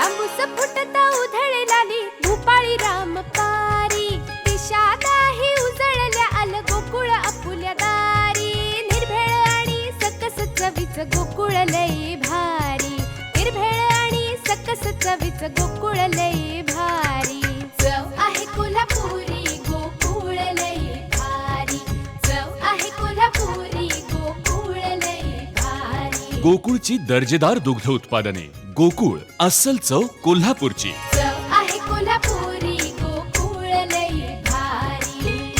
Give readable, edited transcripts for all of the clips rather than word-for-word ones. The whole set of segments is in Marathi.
तांबूस फुटता उधळलाली भूपाळी रामपारी दिशा नाही उजळल्या आल गोकुळ आपुल्या दारी निर्भेळ आणि सकस चवीच गोकुळ लई भारी निर्भेळ आणि सकस चवीच गोकुळ लई भारी चव आहे कोल्हापुरी गोकुळ लई भारी चव आहे कोल्हापुरी गोकुळ लई भारी गोकुळची दर्जेदार दुग्ध उत्पादने गोकुळ अस्सल चव कोल्हापूरची चव आहे कोल्हापुरी गोकुळ लई भारी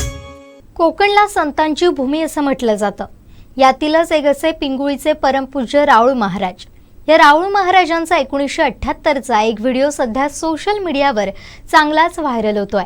कोकणला संतांची भूमी असं म्हटलं जातं. यातीलच एक असे पिंगुळीचे परमपूज्य राऊळ महाराज. या राऊळ महाराजांचा 1978चा एक व्हिडिओ सध्या सोशल मीडियावर चांगलाच व्हायरल होतोय.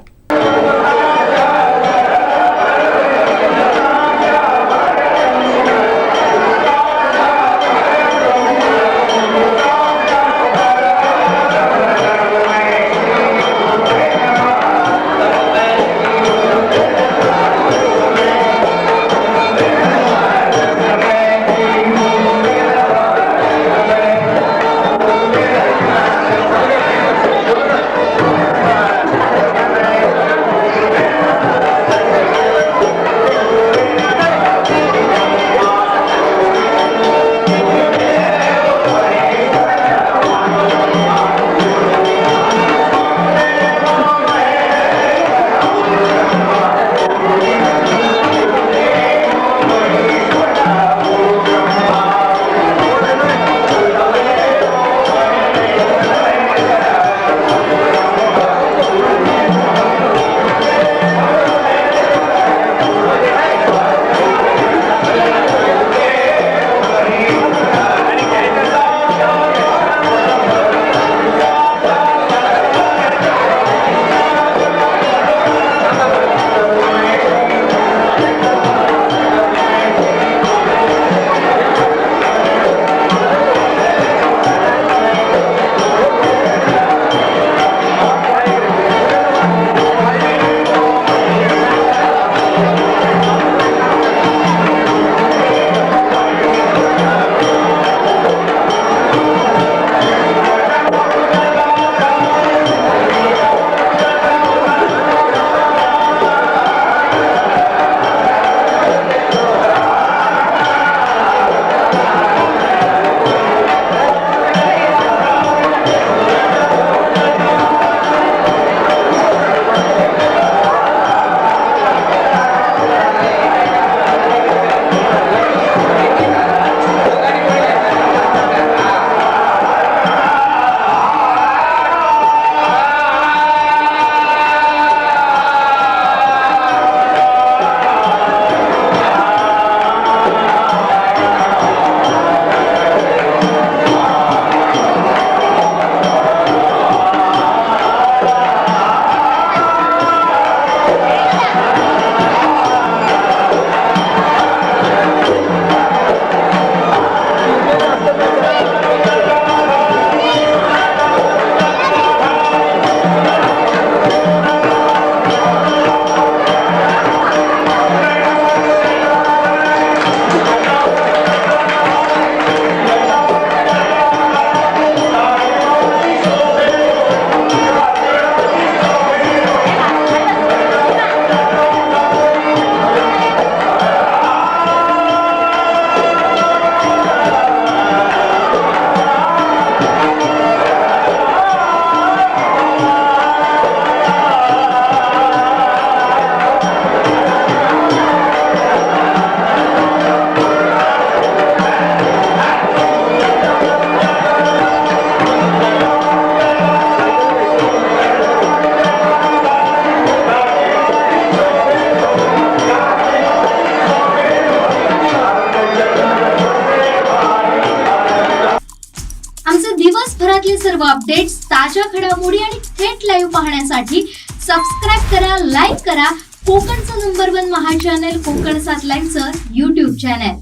दिवसभरातले सर्व अपडेट्स, ताज्या घडामोडी आणि थेट लाईव्ह पाहण्यासाठी सबस्क्राईब करा, लाईक करा कोकणचं नंबर 1 महा चॅनल कोकण 7 लाईव्हचं YouTube चॅनल.